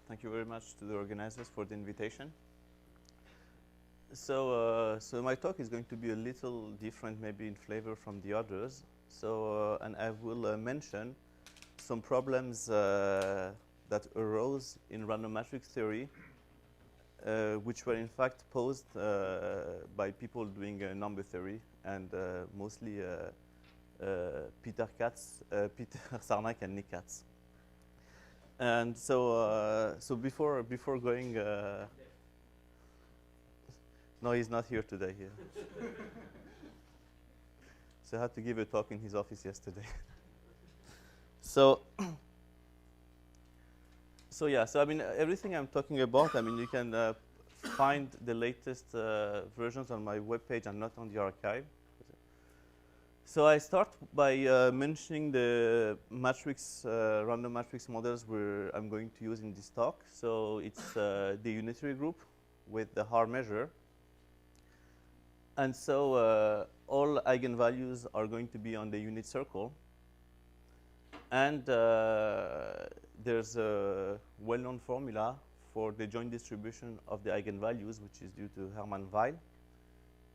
Thank you very much to the organizers for the invitation. So my talk is going to be a little different, maybe in flavor from the others. And I will mention some problems that arose in random matrix theory, which were in fact posed by people doing number theory, and mostly Peter Sarnak and Nick Katz. And so before going, no, he's not here today. So I had to give a talk in his office yesterday. So I mean, everything I'm talking about, I mean, you can find the latest versions on my webpage and not on the archive. So I start by mentioning the random matrix models I'm going to use in this talk. So it's the unitary group with the Haar measure. And so all eigenvalues are going to be on the unit circle. And there's a well-known formula for the joint distribution of the eigenvalues, which is due to Hermann-Weyl,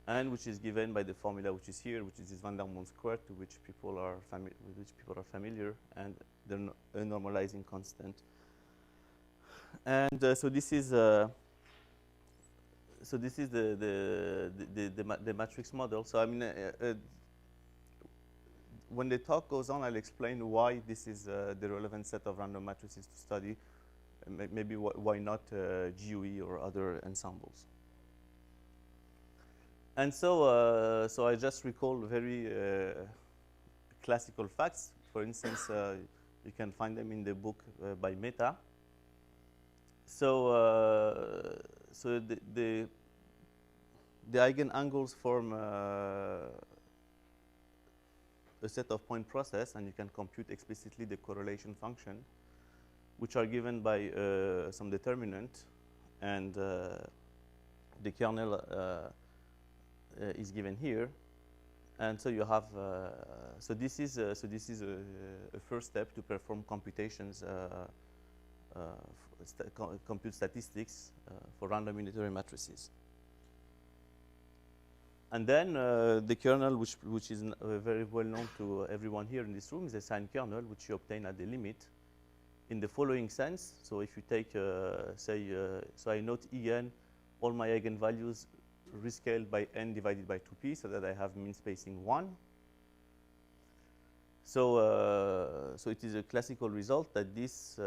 and which is given by the formula which is here, which is this van der Waals square, to which people are familiar, and the normalizing constant. And so this is the matrix model. So I mean, when the talk goes on, I'll explain why this is the relevant set of random matrices to study. Maybe why not GUE or other ensembles. And so I just recall very classical facts. For instance, you can find them in the book by Mehta. So the eigenangles form a set of point process, and you can compute explicitly the correlation function, which are given by some determinant, and the kernel is given here. And so you have so this is a first step to perform computations, compute statistics for random unitary matrices. And then the kernel, which is very well known to everyone here in this room, is a sine kernel, which you obtain at the limit in the following sense. So if you take, so I note En, all my eigenvalues rescaled by n divided by 2p, so that I have mean spacing 1. So it is a classical result that this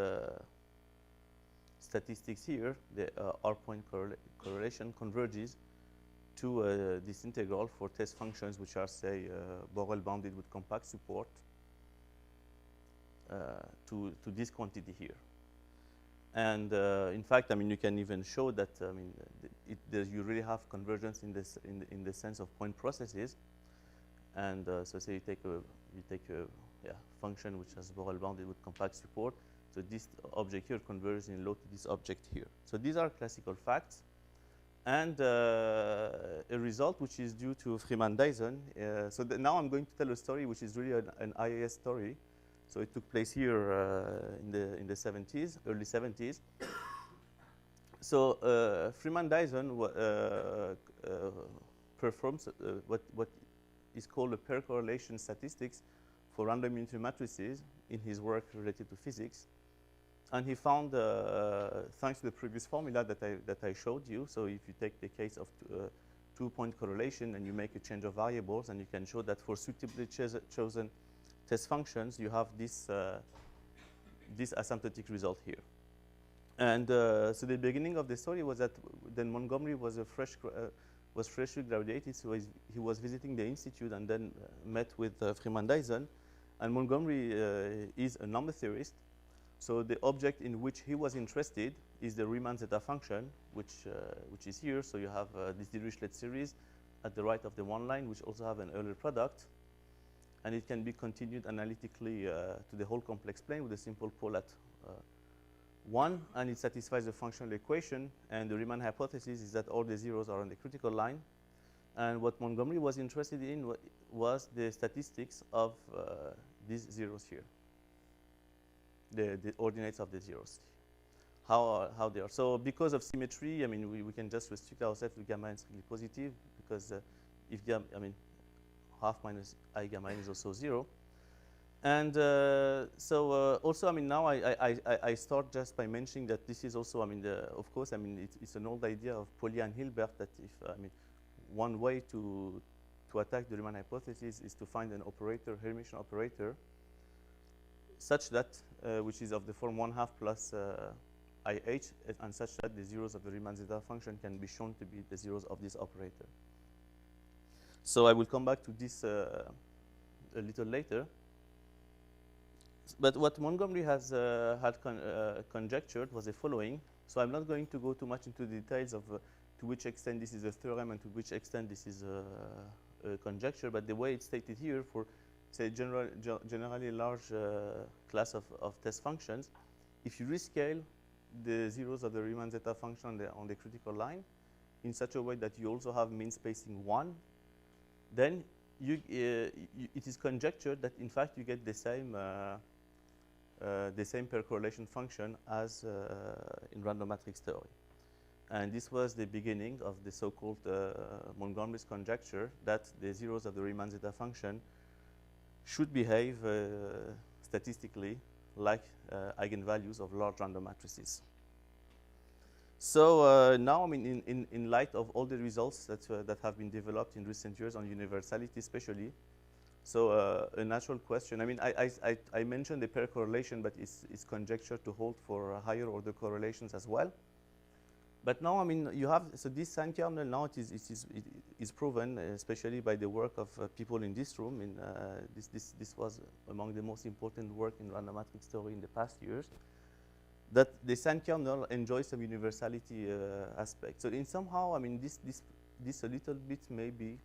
statistics here, the R-point correlation, converges to this integral for test functions which are, say, Borel bounded with compact support to this quantity here. And in fact, I mean, you can even show that, I mean, you really have convergence in the sense of point processes. And so say you take a function which has Borel bounded with compact support. So this object here converges in low to this object here. So these are classical facts. And a result which is due to Freeman-Dyson. So now I'm going to tell a story which is really an IAS story. So it took place here in the 70s, early 70s. So Freeman-Dyson performs what is called a pair correlation statistics for random unitary matrices in his work related to physics. And he found, thanks to the previous formula that I showed you, so if you take the case of two-point correlation and you make a change of variables, and you can show that for suitably chosen test functions, you have this asymptotic result here. And so the beginning of the story was that then Montgomery was freshly graduated, so he was visiting the institute and then met with Freeman-Dyson. And Montgomery is a number theorist. So the object in which he was interested is the Riemann zeta function, which is here. So you have this Dirichlet series at the right of the one line, which also have an Euler product. And it can be continued analytically to the whole complex plane with a simple pole at 1. And it satisfies the functional equation. And the Riemann hypothesis is that all the zeros are on the critical line. And what Montgomery was interested in was the statistics of these zeros here, the ordinates of the zeros. how they are. So because of symmetry, I mean, we can just restrict ourselves to gamma n strictly positive, because if gamma, I mean, half minus I gamma n is also 0. And also, I mean, now I start just by mentioning that this is also, I mean, of course, I mean, it's an old idea of Pauli and Hilbert that if, I mean, one way to attack the Riemann hypothesis is to find an operator, Hermitian operator, such that, which is of the form 1/2 plus IH, and such that the zeros of the Riemann zeta function can be shown to be the zeros of this operator. So I will come back to this a little later. But what Montgomery has had conjectured was the following. So I'm not going to go too much into the details of to which extent this is a theorem and to which extent this is a conjecture, but the way it's stated here for, say, generally large class of test functions, if you rescale the zeros of the Riemann zeta function on the critical line in such a way that you also have mean spacing 1, then it is conjectured that in fact you get the same per correlation function as in random matrix theory. And this was the beginning of the so-called Montgomery's conjecture that the zeros of the Riemann zeta function should behave statistically like eigenvalues of large random matrices. So now, I mean, in light of all the results that have been developed in recent years on universality especially, so a natural question, I mean, I mentioned the pair correlation, but it's conjecture to hold for higher order correlations as well. But now, I mean, you have, so this sign kernel now it is proven, especially by the work of people in this room. This was among the most important work in random matrix theory in the past years, that the sign kernel enjoys some universality aspect. So in somehow, I mean, this a little bit maybe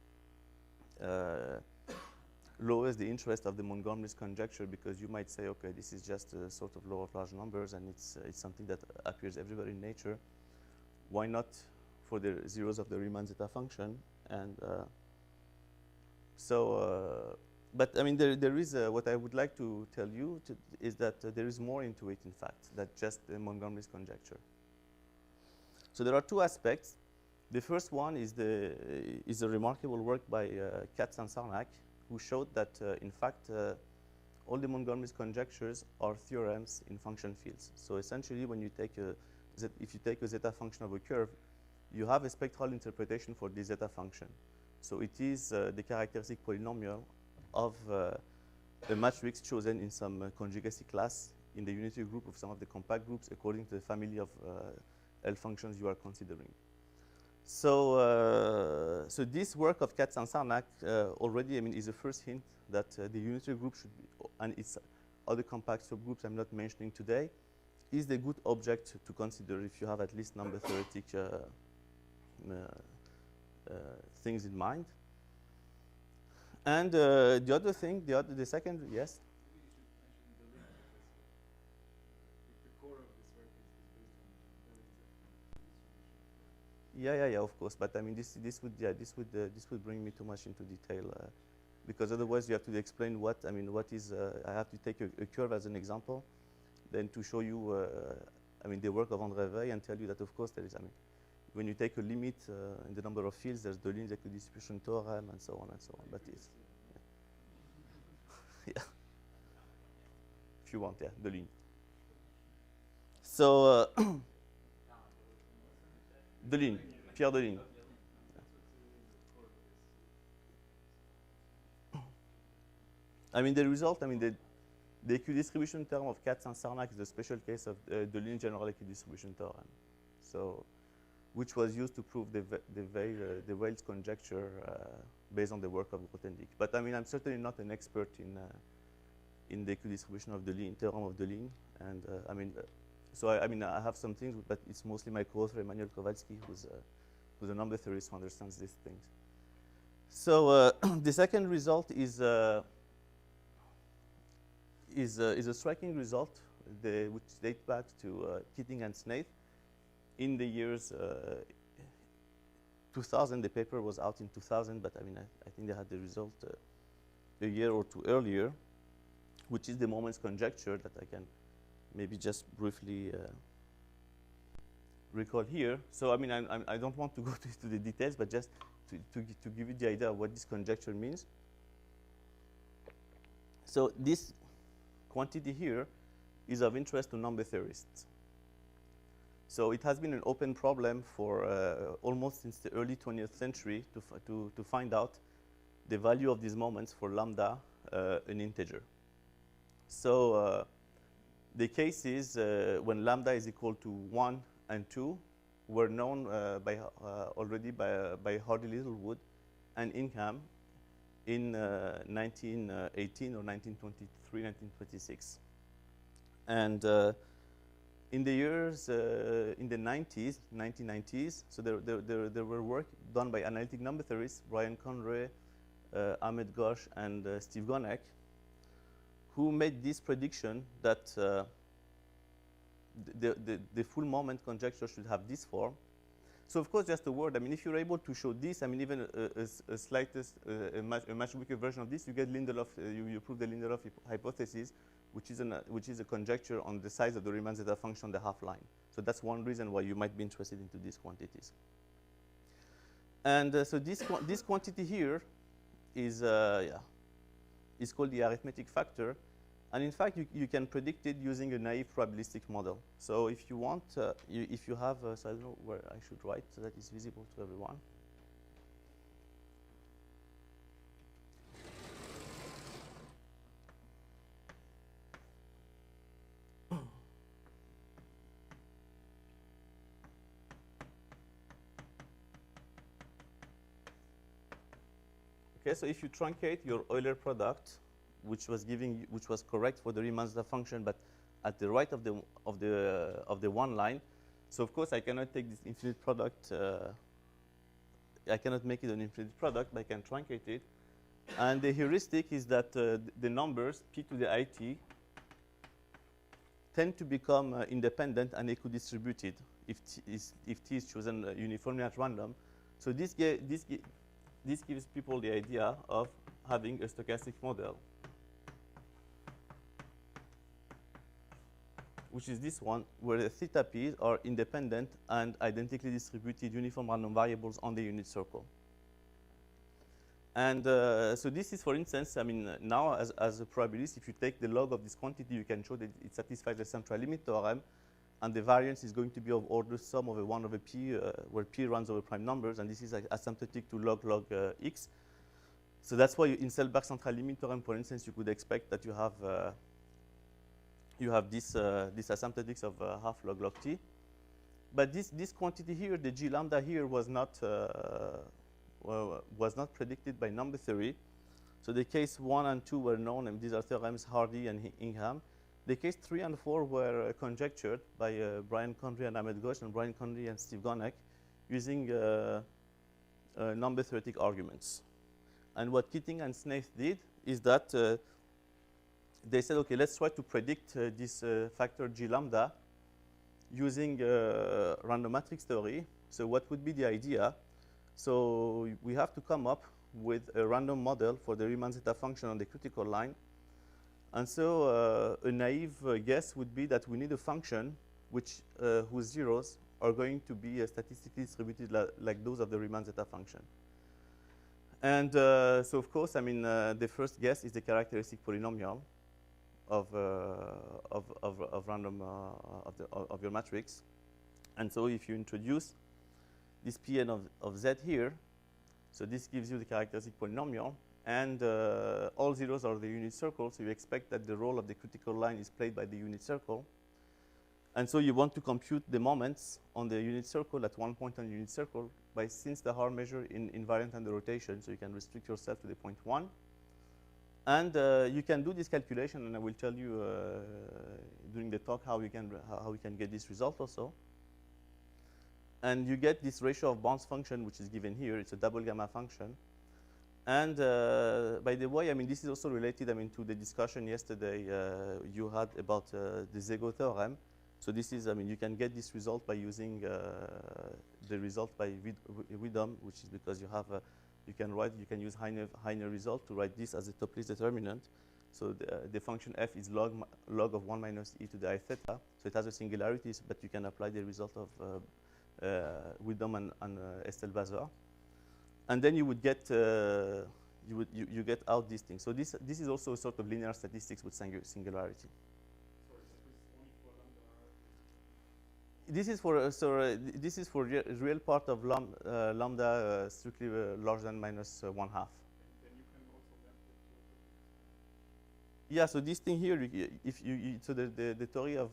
lowers the interest of the Montgomery's conjecture, because you might say, okay, this is just a sort of law of large numbers, and it's something that appears everywhere in nature. Why not for the zeros of the Riemann zeta function? And but I mean, there is what I would like to tell you is that there is more into it, in fact, than just Montgomery's conjecture. So there are two aspects. The first one is a remarkable work by Katz and Sarnak, who showed that in fact all the Montgomery's conjectures are theorems in function fields. So essentially, when you take if you take a zeta function of a curve, you have a spectral interpretation for the zeta function. So it is the characteristic polynomial of a matrix chosen in some conjugacy class in the unitary group of some of the compact groups according to the family of L functions you are considering. So, so this work of Katz and Sarnak already, I mean, is a first hint that the unitary group should be, and its other compact subgroups I'm not mentioning today, is the good object to consider if you have at least number theoretic things in mind. And the other thing, the second, yes? Yeah, of course. But I mean, this would bring me too much into detail, because otherwise you have to explain what, I mean, what is, I have to take a curve as an example, then to show you, I mean, the work of André Weil, and tell you that, of course, there is, I mean, when you take a limit in the number of fields, there's the linear distribution theorem, and so on and so on. But it's, yeah. If you want, yeah, the line. So, de Ligne, Pierre de Ligne. I mean, the result, I mean, the equidistribution theorem of Katz and Sarnak is a special case of the Ligne general equidistribution theorem. So, which was used to prove the Weil's conjecture based on the work of Grothendieck. But I mean, I'm certainly not an expert in the equidistribution of the Ligne, theorem of the Ligne. And I mean, so I mean, I have some things, but it's mostly my co-author, Emmanuel Kowalski, who's a number theorist who understands these things. So the second result is a striking result, which dates back to Keating and Snaith in the years 2000. The paper was out in 2000, but I mean, I think they had the result a year or two earlier, which is the Moment's conjecture that I can maybe just briefly recall here. So I mean, I don't want to go to the details, but just to give you the idea of what this conjecture means. So this quantity here is of interest to number theorists. So it has been an open problem for almost since the early 20th century to find out the value of these moments for lambda, an integer. So the cases when lambda is equal to 1 and 2 were known already by Hardy Littlewood and Ingham in 1918 or 1923, 1926. And in the years, in the 1990s, so there were work done by analytic number theorists, Brian Conroy, Ahmed Ghosh, and Steve Gonek, who made this prediction that the full moment conjecture should have this form. So of course, just a word. I mean, if you're able to show this, I mean, even a slightest, a much weaker version of this, you get Lindelof. You prove the Lindelof hypothesis, which is a conjecture on the size of the Riemann zeta function on the half line. So that's one reason why you might be interested into these quantities. And so this quantity here is is called the arithmetic factor. And in fact, you can predict it using a naive probabilistic model. So if you want, if you have, so I don't know where I should write so that it's visible to everyone. Okay, so if you truncate your Euler product, which was correct for the Riemann zeta function, but at the right of the one line. So of course I cannot take this infinite product. I cannot make it an infinite product, but I can truncate it. And the heuristic is that the numbers p to the it tend to become independent and equidistributed if t is chosen uniformly at random. So this gives people the idea of having a stochastic model, which is this one, where the theta p's are independent and identically distributed uniform random variables on the unit circle. And so this is, for instance, I mean, now as a probabilist, if you take the log of this quantity, you can show that it satisfies the central limit theorem, and the variance is going to be of order sum over 1 over p, where p runs over prime numbers, and this is asymptotic to log x. So that's why in Selberg central limit theorem, for instance, you could expect that you have this asymptotics of half log t. But this quantity here, the g lambda here, was not predicted by number theory. So the case 1 and 2 were known, and these are theorems Hardy and Ingham. The case 3 and 4 were conjectured by Brian Conroy and Ahmed Ghosh, and Brian Conroy and Steve Gonek, using number theoretic arguments. And what Keating and Snaith did is that they said, okay, let's try to predict this factor g lambda using random matrix theory. So what would be the idea? So we have to come up with a random model for the Riemann zeta function on the critical line. And so a naive guess would be that we need a function whose zeros are going to be statistically distributed like those of the Riemann zeta function. And so of course, I mean, the first guess is the characteristic polynomial of random of your matrix. And so if you introduce this Pn of z here, so this gives you the characteristic polynomial, and all zeros are the unit circle, so you expect that the role of the critical line is played by the unit circle. And so you want to compute the moments on the unit circle at one point on the unit circle by since the Haar measure in invariant under rotation, so you can restrict yourself to the point 1. And you can do this calculation, and I will tell you during the talk how we can get this result also. And you get this ratio of bounds function, which is given here. It's a double gamma function. And by the way, I mean, this is also related, I mean, to the discussion yesterday you had about the Szego theorem. So this is, I mean, you can get this result by using the result by Widom, which is because you have, you can use Heine result to write this as a Topli's determinant. So the function f is log of 1 minus e to the I theta. So it has a singularity, but you can apply the result of Wisdom and Estel-Bazar. And then you would get you get out these things. So this is also a sort of linear statistics with singularity. This is for this is for real part of lambda strictly larger than minus 1/2. And you can also map it to Yeah. So this thing here, if you so the theory of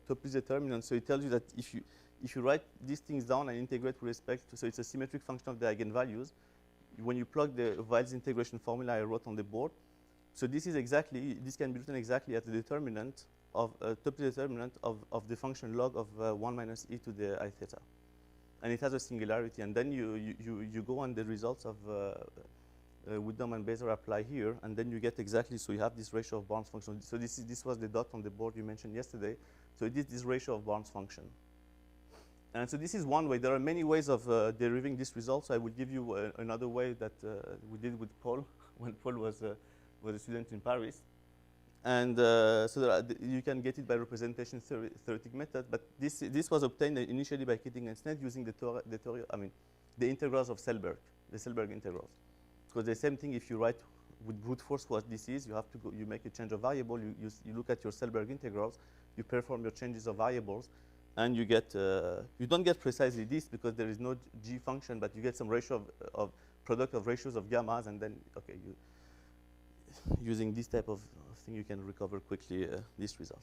Topli's determinant. So it tells you that if you write these things down and integrate with respect to, so it's a symmetric function of the eigenvalues. When you plug the Weil's integration formula I wrote on the board, so this can be written exactly as the determinant of Topli's determinant of the function log of 1 minus e to the I theta, and it has a singularity. And then you go on the results of Wisdom and Bazar apply here, and then you get exactly. So you have this ratio of Barnes function. So this was the dot on the board you mentioned yesterday. So it is this ratio of Barnes function. And so this is one way. There are many ways of deriving this result. So I will give you another way that we did with Paul when Paul was a student in Paris. And so you can get it by representation theoretic method. But this was obtained initially by Keating and Snett using the integrals of Selberg, the Selberg integrals. Because the same thing, if you write with brute force what this is, you make a change of variable. You look at your Selberg integrals. You perform your changes of variables. And you get, you don't get precisely this because there is no G function, but you get some ratio of product of ratios of gammas, and then, okay, using this type of thing, you can recover quickly this result.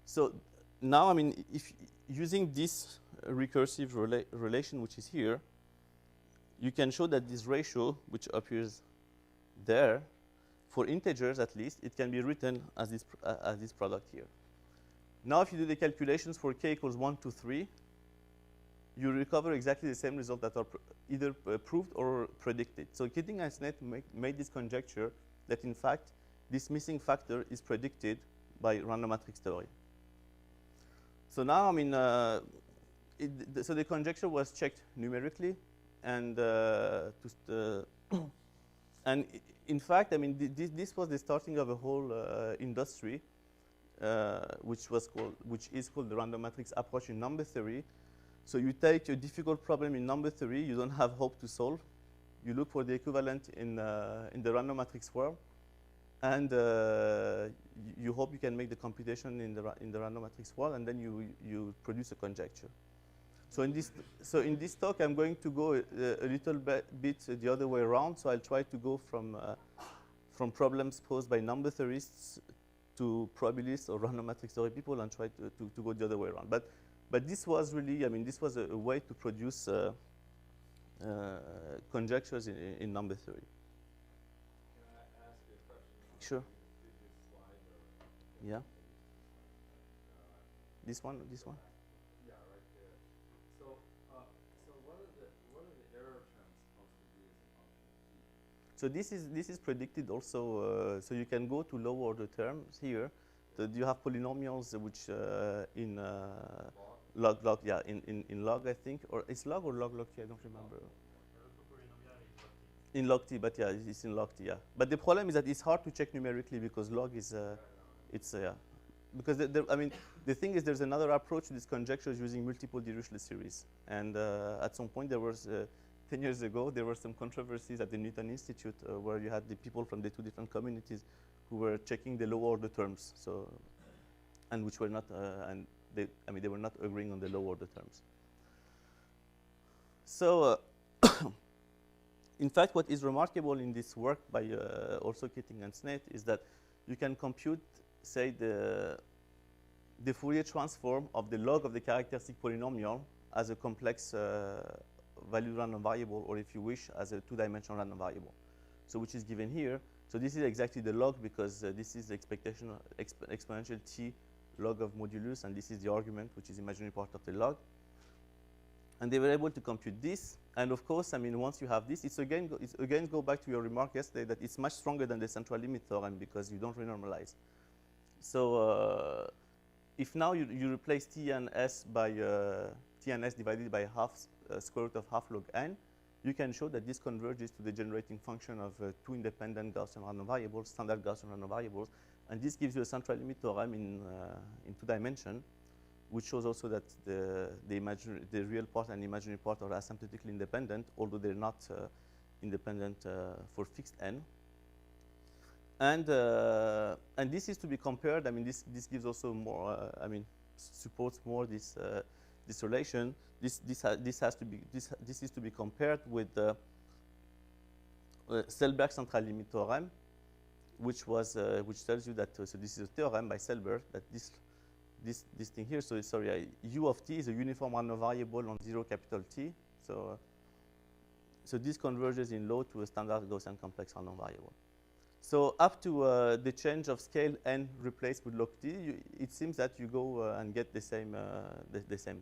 So now, if using this recursive relation, which is here, you can show that this ratio, which appears there, for integers at least, it can be written as this product here. Now, if you do the calculations for k equals 1 to 3, you recover exactly the same result that are either proved or predicted. So Keating and Snett made this conjecture that, in fact, this missing factor is predicted by random matrix theory. So now, so the conjecture was checked numerically, and and in fact, this was the starting of a whole industry. Which is called the random matrix approach in number theory. So you take a difficult problem in number theory you don't have hope to solve. You look for the equivalent in the random matrix world, and you hope you can make the computation in the random matrix world, and then you produce a conjecture. So in this talk, I'm going to go a little bit the other way around. So I'll try to go from problems posed by number theorists to probabilists or random matrix theory people, and try to go the other way around. But this was really, this was a way to produce conjectures in number theory. Can I ask you a question? Sure. This slide or Yeah. This one. Yeah, right there. So what are the error terms supposed to be as a function of t? So this is predicted also. So you can go to lower order terms here. You have polynomials which in log, yeah, in log, I think, or it's log or log t, I don't remember. In log t, but yeah, it's in log t, yeah. But the problem is that it's hard to check numerically because log is yeah. Because the thing is, there's another approach to these conjectures using multiple Dirichlet series, and at some point there was 10 years ago, there were some controversies at the Newton Institute where you had the people from the two different communities who were checking the lower order terms, and which were not, and they were not agreeing on the lower order terms. So, in fact, what is remarkable in this work by also Keating and Snett is that you can compute, say, the Fourier transform of the log of the characteristic polynomial as a complex value random variable, or if you wish, as a two-dimensional random variable. So which is given here. So this is exactly the log, because this is the exponential t log of modulus, and this is the argument, which is imaginary part of the log. And they were able to compute this. And of course, once you have this, it's again go back to your remark yesterday that it's much stronger than the central limit theorem because you don't renormalize. So if now you replace t and s by t and s divided by half square root of half log n, you can show that this converges to the generating function of two independent Gaussian random variables, standard Gaussian random variables, and this gives you a central limit theorem in 2 dimensions, which shows also that the real part and imaginary part are asymptotically independent, although they're not independent for fixed n. And this is to be compared. I mean, this gives also more. I mean, supports more this this relation. This is to be compared with the Selberg central limit theorem, which tells you that so this is a theorem by Selberg that this thing here. So sorry, u of t is a uniform random variable on 0 capital T. So so this converges in law to a standard Gaussian complex random variable. So up to the change of scale n replaced with log t, it seems that you go and get the same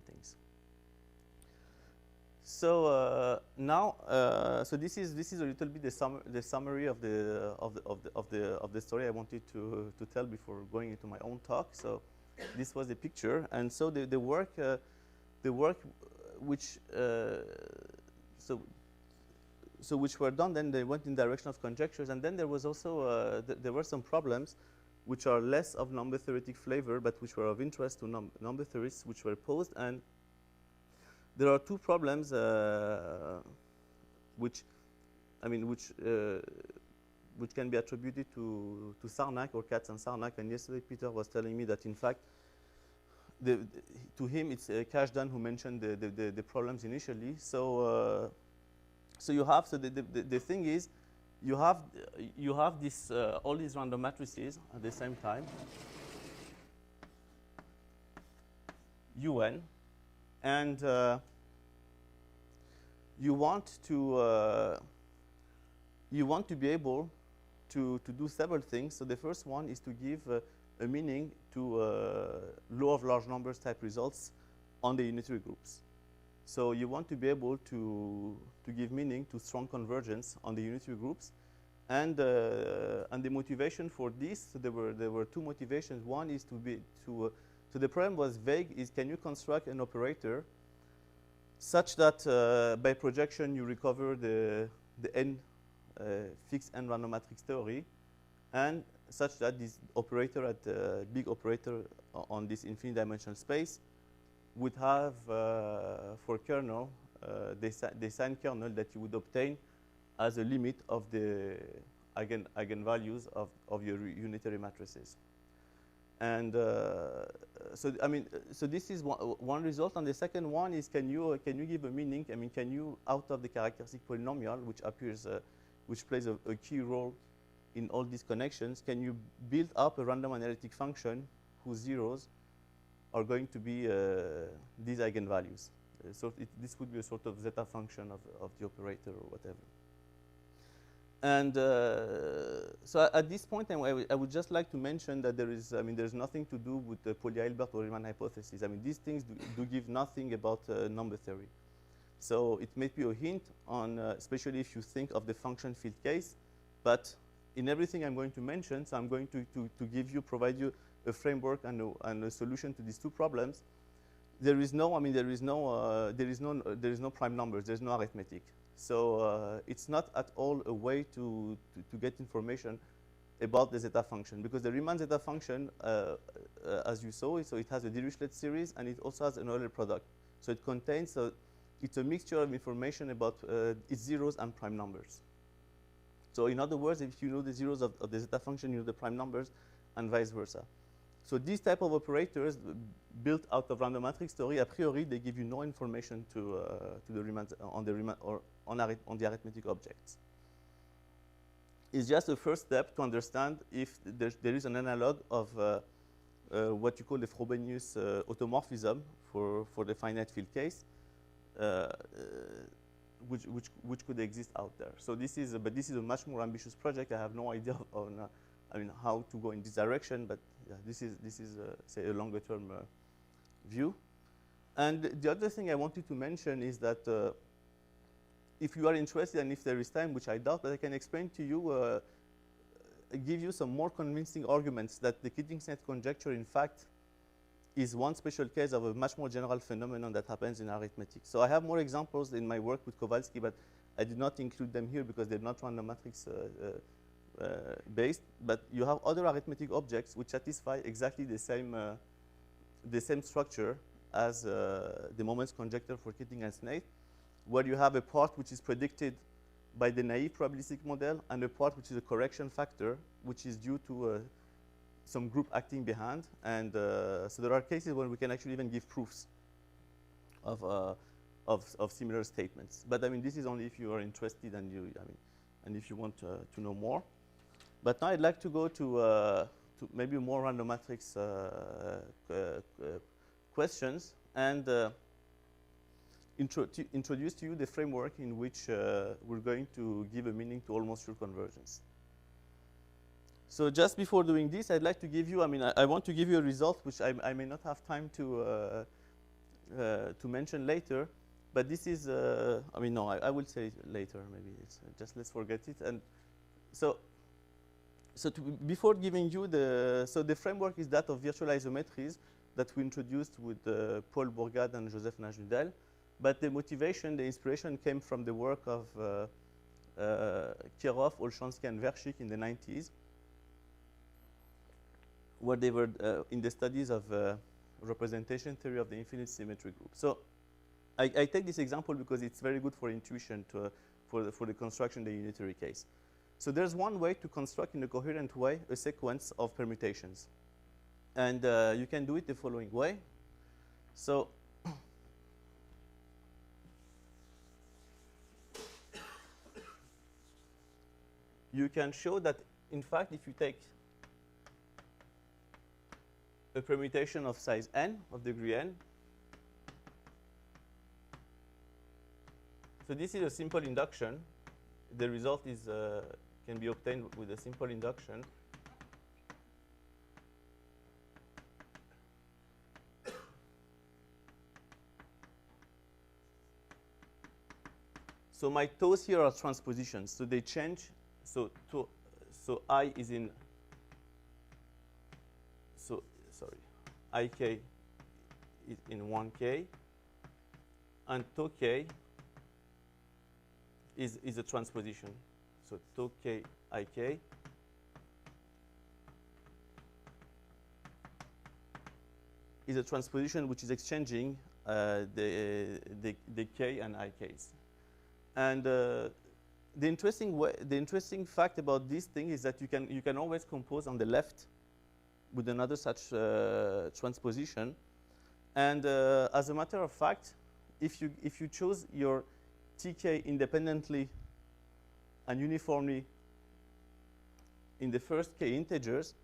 things. So now, so this is a little bit the summary of the story I wanted to tell before going into my own talk. So this was the picture, and so the work which so which were done, then they went in the direction of conjectures, and then there was also there were some problems which are less of number theoretic flavor, but which were of interest to number theorists, which were posed. And there are 2 problems which can be attributed to Sarnak, or Katz and Sarnak. And yesterday Peter was telling me that in fact to him it's Kashdan who mentioned the problems initially. So so you have, so the thing is, you have this all these random matrices at the same time, un, and you want to be able to do several things. So the first one is to give a meaning to law of large numbers type results on the unitary groups. So you want to be able to give meaning to strong convergence on the unitary groups, and the motivation for this. So there were 2 motivations. One is so the problem was vague. Is can you construct an operator such that by projection you recover the n fixed n random matrix theory, and such that this operator at big operator on this infinite dimensional space would have for kernel the sign kernel that you would obtain as a limit of the eigenvalues of your unitary matrices. And so I mean, so this is one result. And the second one is, can you give a meaning? I mean, can you, out of the characteristic polynomial, which appears which plays a key role in all these connections, can you build up a random analytic function whose zeros are going to be these eigenvalues? So this would be a sort of zeta function of the operator or whatever. And so at this point, I would just like to mention that there's nothing to do with the Pauli-Hilbert or Riemann hypothesis. I mean, these things do give nothing about number theory. So it may be a hint on, especially if you think of the function field case, but in everything I'm going to mention, so I'm going to provide you a framework and a solution to these 2 problems. There is no prime numbers. There's no arithmetic. So it's not at all a way to get information about the zeta function, because the Riemann zeta function, as you saw, so it has a Dirichlet series and it also has an Euler product. So it contains it's a mixture of information about its zeros and prime numbers. So in other words, if you know the zeros of the zeta function, you know the prime numbers, and vice versa. So these type of operators built out of random matrix theory, a priori, they give you no information to the Riemann on the arithmetic objects. It's just a first step to understand if there is an analog of what you call the Frobenius automorphism for the finite field case, which could exist out there. So this is a much more ambitious project. I have no idea on how to go in this direction, but yeah, this is say a longer term view. And the other thing I wanted to mention is that if you are interested, and if there is time, which I doubt, but I can explain to you, give you some more convincing arguments that the Kidding's-Net conjecture, in fact, is one special case of a much more general phenomenon that happens in arithmetic. So I have more examples in my work with Kowalski, but I did not include them here because they're not random matrix based, but you have other arithmetic objects which satisfy exactly the same structure as the moments conjecture for Keating and Snaith, where you have a part which is predicted by the naive probabilistic model and a part which is a correction factor, which is due to some group acting behind. And so there are cases where we can actually even give proofs of similar statements. But I mean, this is only if you are interested and and if you want to know more. But now I'd like to go to maybe more random matrix questions and introduce to you the framework in which we're going to give a meaning to almost sure convergence. So just before doing this, I'd like to give you, I want to give you a result which I may not have time to mention later, but this is, no, I will say it later, maybe it's just let's forget it. And so before giving you the framework is that of virtual isometries that we introduced with Paul Bourgade and Joseph Najnudel. But the motivation, the inspiration came from the work of Kirov, Olshansky, and Vershik in the 90s, where they were in the studies of representation theory of the infinite symmetry group. So I take this example because it's very good for intuition for the construction of the unitary case. So there's one way to construct in a coherent way a sequence of permutations. And you can do it the following way. So you can show that, in fact, if you take a permutation of size n, of degree n, so this is a simple induction. The result is can be obtained with a simple induction. So my toes here are transpositions, so they change. So I is in, ik is in 1k, and tau k is a transposition. So tau k ik is a transposition which is exchanging the k and ik's. And the interesting fact about this thing is that you can always compose on the left with another such transposition. And as a matter of fact, if you choose your tk independently and uniformly in the first k integers,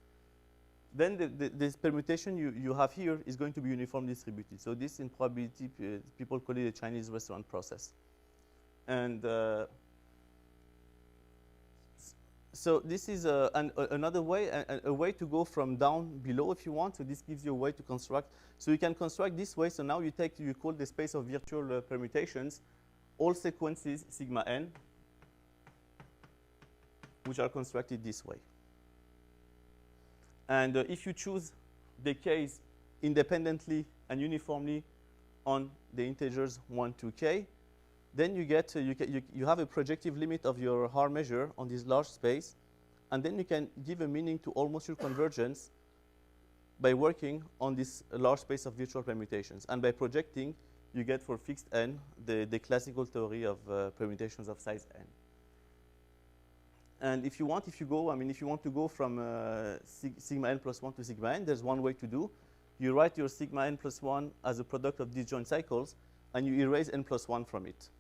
then this permutation you have here is going to be uniformly distributed. So this in probability, people call it a Chinese restaurant process. And so this is another way, a way to go from down below if you want. So this gives you a way to construct. So you can construct this way. So now you call the space of virtual permutations all sequences sigma n, which are constructed this way. And if you choose the case independently and uniformly on the integers 1 to k, then you get you have a projective limit of your Haar measure on this large space, and then you can give a meaning to almost sure convergence by working on this large space of virtual permutations, and by projecting, you get for fixed n the classical theory of permutations of size n. And if you want to go from sigma n plus 1 to sigma n, there's one way to do. You write your sigma n plus 1 as a product of disjoint cycles, and you erase n plus 1 from it.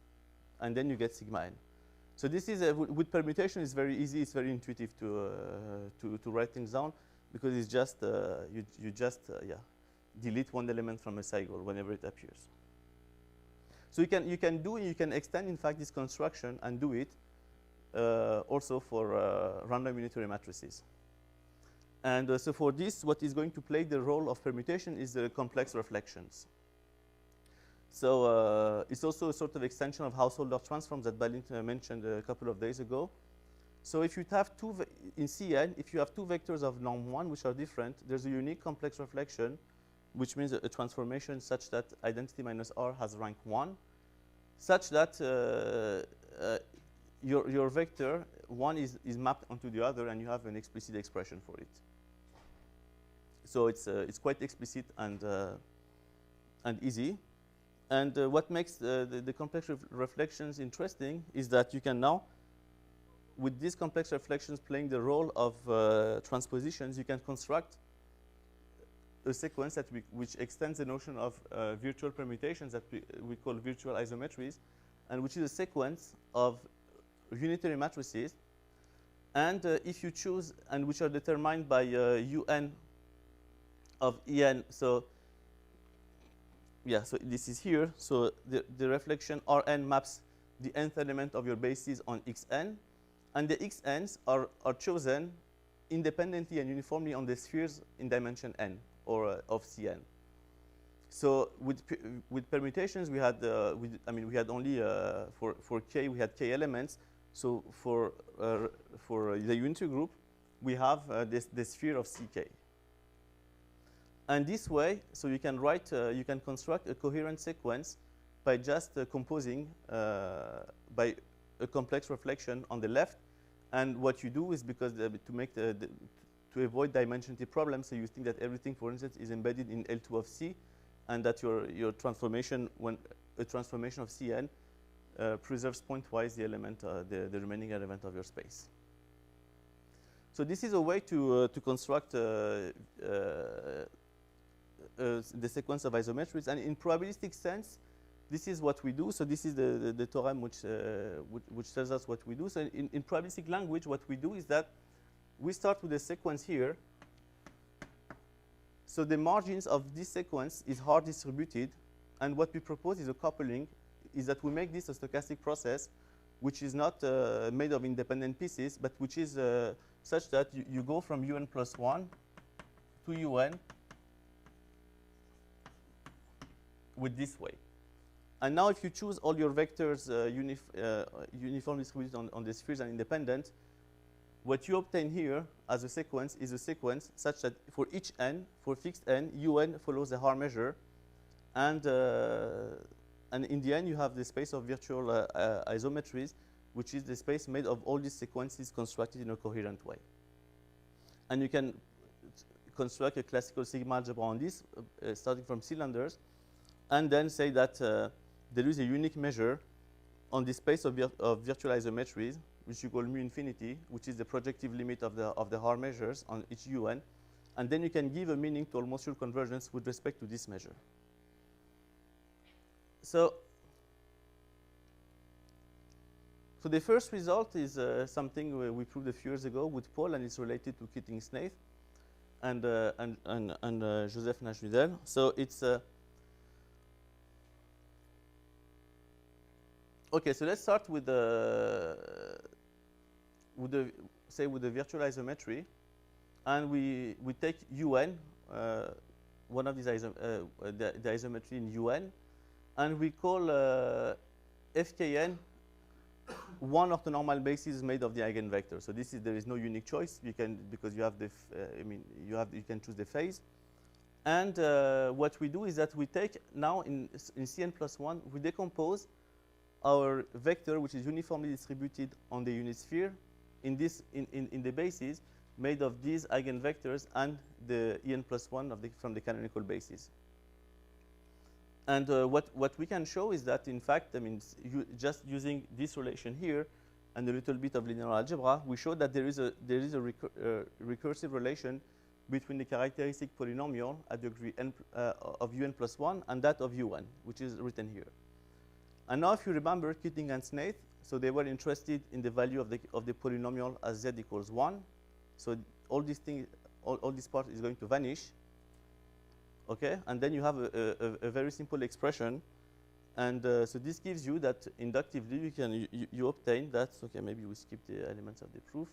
And then you get sigma n. So this is, with permutation, it's very easy, it's very intuitive to write things down, because it's just, you just delete one element from a cycle whenever it appears. So you can extend, in fact, this construction and do it also for random unitary matrices. And so for this, what is going to play the role of permutation is the complex reflections. So it's also a sort of extension of Householder transforms that Balint mentioned a couple of days ago. So if you have in Cn, if you have two vectors of norm 1 which are different, there's a unique complex reflection, which means a transformation such that identity minus R has rank 1, such that your vector, one is mapped onto the other, and you have an explicit expression for it. So it's quite explicit and easy. And what makes the complex reflections interesting is that you can now, with these complex reflections playing the role of transpositions, you can construct a sequence that which extends the notion of virtual permutations that we call virtual isometries, and which is a sequence of unitary matrices, and if you choose, and which are determined by un of en. So yeah, so this is here. So the reflection Rn maps the nth element of your basis on Xn, and the Xn's are chosen independently and uniformly on the spheres in dimension n, or of Cn. So with permutations, we had we had only for k, we had k elements. So for the unitary group, we have the sphere of Ck. And this way, so you can write, you can construct a coherent sequence by just composing by a complex reflection on the left. And what you do is, because to make to avoid dimensionality problems, so you think that everything, for instance, is embedded in L2 of C, and that your transformation, when a transformation of Cn preserves pointwise the element, the remaining element of your space. So this is a way to construct the sequence of isometries, and in probabilistic sense, this is what we do. So this is the theorem which tells us what we do. So in probabilistic language, what we do is that we start with a sequence here. So the margins of this sequence is hard distributed, and what we propose is a coupling, is that we make this a stochastic process, which is not made of independent pieces, but which is such that you go from un plus 1 to un with this way. And now if you choose all your vectors uniformly distributed on the spheres and independent, what you obtain here as a sequence is a sequence such that for each n, for fixed n, un follows a Haar measure, and in the end you have the space of virtual isometries, which is the space made of all these sequences constructed in a coherent way. And you can construct a classical sigma algebra on this, starting from cylinders, and then say that there is a unique measure on the space of virtual isometries, which you call mu infinity, which is the projective limit of the Haar measures on each un, and then you can give a meaning to almost full convergence with respect to this measure. So the first result is something we proved a few years ago with Paul, and it's related to Keating-Snaith and Joseph Nash-Vidal. So it's okay. So let's start with the virtual isometry, and we take un, one of these the isometry in un, and we call fkn one of the normal bases made of the eigenvector. So this is, there is no unique choice. You can, because you have the you can choose the phase. And what we do is that we take now in Cn plus 1, we decompose our vector, which is uniformly distributed on the unit sphere, in the bases made of these eigenvectors and the En plus 1 from the canonical basis. And what we can show is that, in fact, just using this relation here and a little bit of linear algebra, we show that there is a recursive relation between the characteristic polynomial at degree n of un plus 1 and that of un, which is written here. And now, if you remember Keating and Snaith, so they were interested in the value of the polynomial as z equals 1. So all these things, all this part is going to vanish. Okay, and then you have a very simple expression, and so this gives you that inductively you obtain that. Okay, maybe we skip the elements of the proof.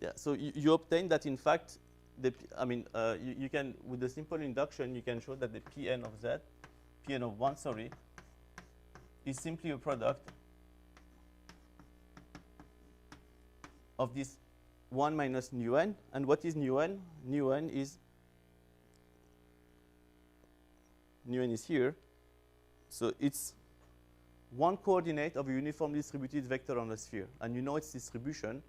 Yeah, so you obtain that, in fact, you can, with the simple induction, you can show that the Pn of z, Pn of 1, sorry, is simply a product of this 1 minus nu n. And what is nu n? Nu n is here. So it's one coordinate of a uniformly distributed vector on a sphere. And you know its distribution.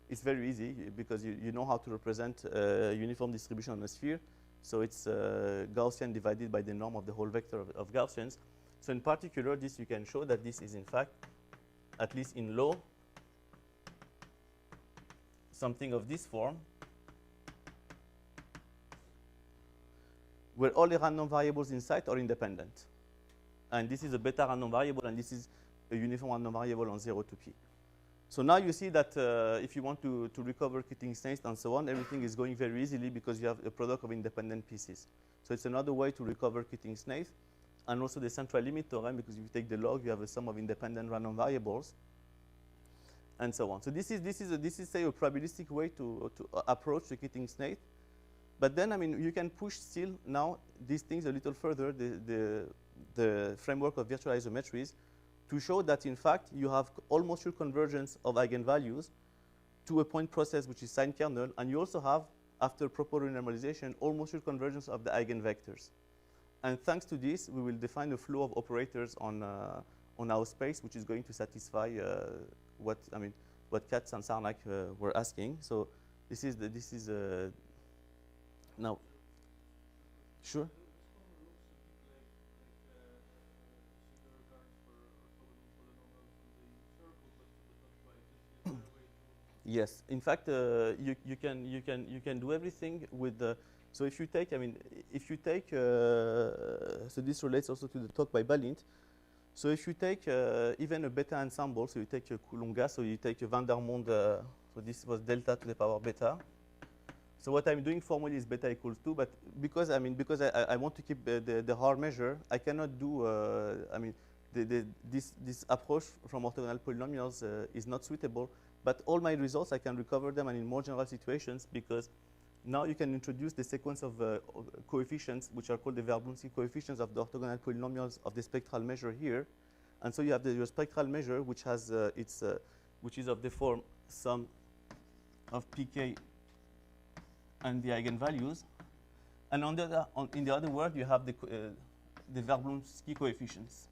It's very easy because you know how to represent a uniform distribution on a sphere. So it's Gaussian divided by the norm of the whole vector of Gaussians. So in particular, this you can show that this is in fact, at least in law, something of this form, where all the random variables inside are independent. And this is a beta random variable, and this is a uniform random variable on 0 to p. So now you see that if you want to recover Keating-Snaith and so on, everything is going very easily because you have a product of independent pieces. So it's another way to recover Keating-Snaith, and also the central limit theorem, because if you take the log, you have a sum of independent random variables, and so on. So this is say a probabilistic way to approach the Keating-Snaith. But then, I mean, you can push still now these things a little further, the framework of virtual isometries, to show that, in fact, you have almost full convergence of eigenvalues to a point process which is sign kernel, and you also have, after proper renormalization, almost full convergence of the eigenvectors. And thanks to this, we will define a flow of operators on our space, which is going to satisfy what Katz and Sarnak were asking. So this is now, sure. Yes, in fact, you can do everything with the. So if you take, so this relates also to the talk by Balint. So if you take even a beta ensemble, so you take a Coulomb-Gass, so you take a Vandermonde, so this was delta to the power beta. So what I'm doing formally is beta equals 2, but because I want to keep the hard measure, I cannot do, this approach from orthogonal polynomials is not suitable, but all my results, I can recover them and in more general situations, because now you can introduce the sequence of coefficients, which are called the Verblunsky coefficients of the orthogonal polynomials of the spectral measure here. And so you have your spectral measure, which has which is of the form sum of pk and the eigenvalues. And on the other, in the other word, you have the Verblunsky coefficients.